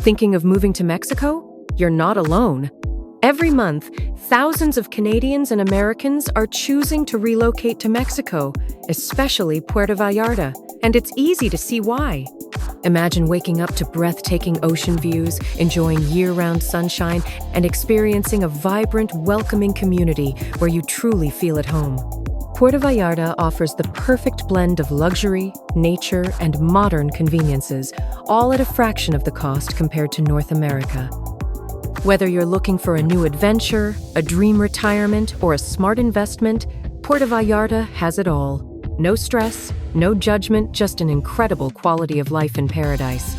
Thinking of moving to Mexico? You're not alone. Every month, thousands of Canadians and Americans are choosing to relocate to Mexico, especially Puerto Vallarta, and it's easy to see why. Imagine waking up to breathtaking ocean views, enjoying year-round sunshine, and experiencing a vibrant, welcoming community where you truly feel at home. Puerto Vallarta offers the perfect blend of luxury, nature, and modern conveniences, all at a fraction of the cost compared to North America. Whether you're looking for a new adventure, a dream retirement, or a smart investment, Puerto Vallarta has it all. No stress, no judgment, just an incredible quality of life in paradise.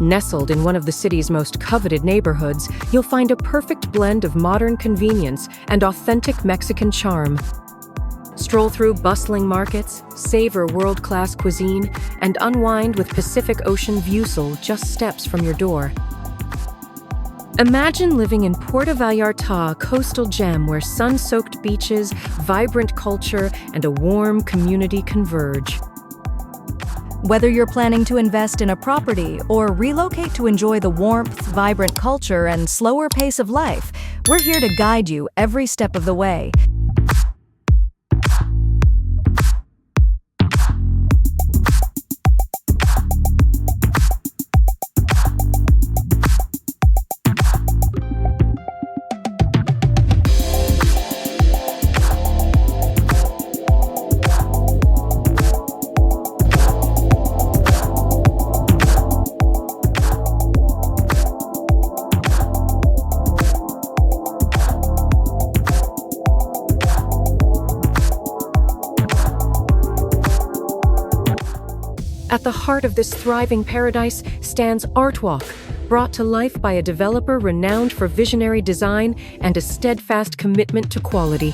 Nestled in one of the city's most coveted neighborhoods, you'll find a perfect blend of modern convenience and authentic Mexican charm. Stroll through bustling markets, savor world-class cuisine, and unwind with Pacific Ocean view just steps from your door. Imagine living in Puerto Vallarta, a coastal gem where sun-soaked beaches, vibrant culture, and a warm community converge. Whether you're planning to invest in a property or relocate to enjoy the warmth, vibrant culture, and slower pace of life, we're here to guide you every step of the way. At the heart of this thriving paradise stands ArtWalk, brought to life by a developer renowned for visionary design and a steadfast commitment to quality.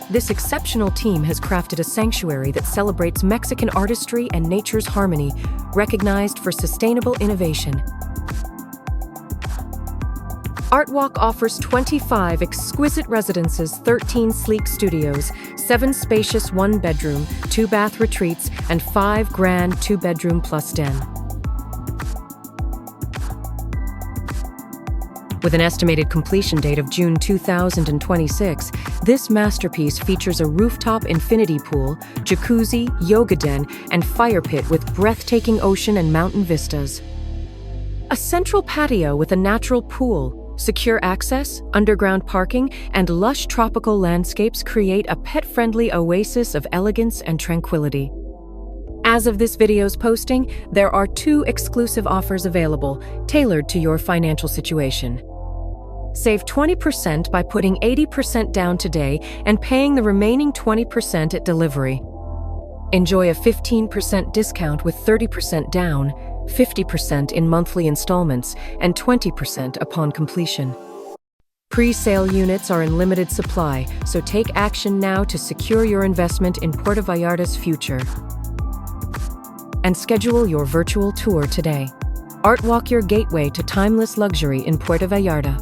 This exceptional team has crafted a sanctuary that celebrates Mexican artistry and nature's harmony, recognized for sustainable innovation. ArtWalk offers 25 exquisite residences, 13 sleek studios, 7 spacious one-bedroom, 2-bath retreats, and 5 grand 2-bedroom plus den. With an estimated completion date of June 2026, this masterpiece features a rooftop infinity pool, jacuzzi, yoga den, and fire pit with breathtaking ocean and mountain vistas. A central patio with a natural pool, secure access, underground parking, and lush tropical landscapes create a pet-friendly oasis of elegance and tranquility. As of this video's posting, there are 2 exclusive offers available, tailored to your financial situation. Save 20% by putting 80% down today and paying the remaining 20% at delivery. Enjoy a 15% discount with 30% down, 50% in monthly installments, and 20% upon completion. Pre-sale units are in limited supply, so take action now to secure your investment in Puerto Vallarta's future. And schedule your virtual tour today. ArtWalk, your gateway to timeless luxury in Puerto Vallarta.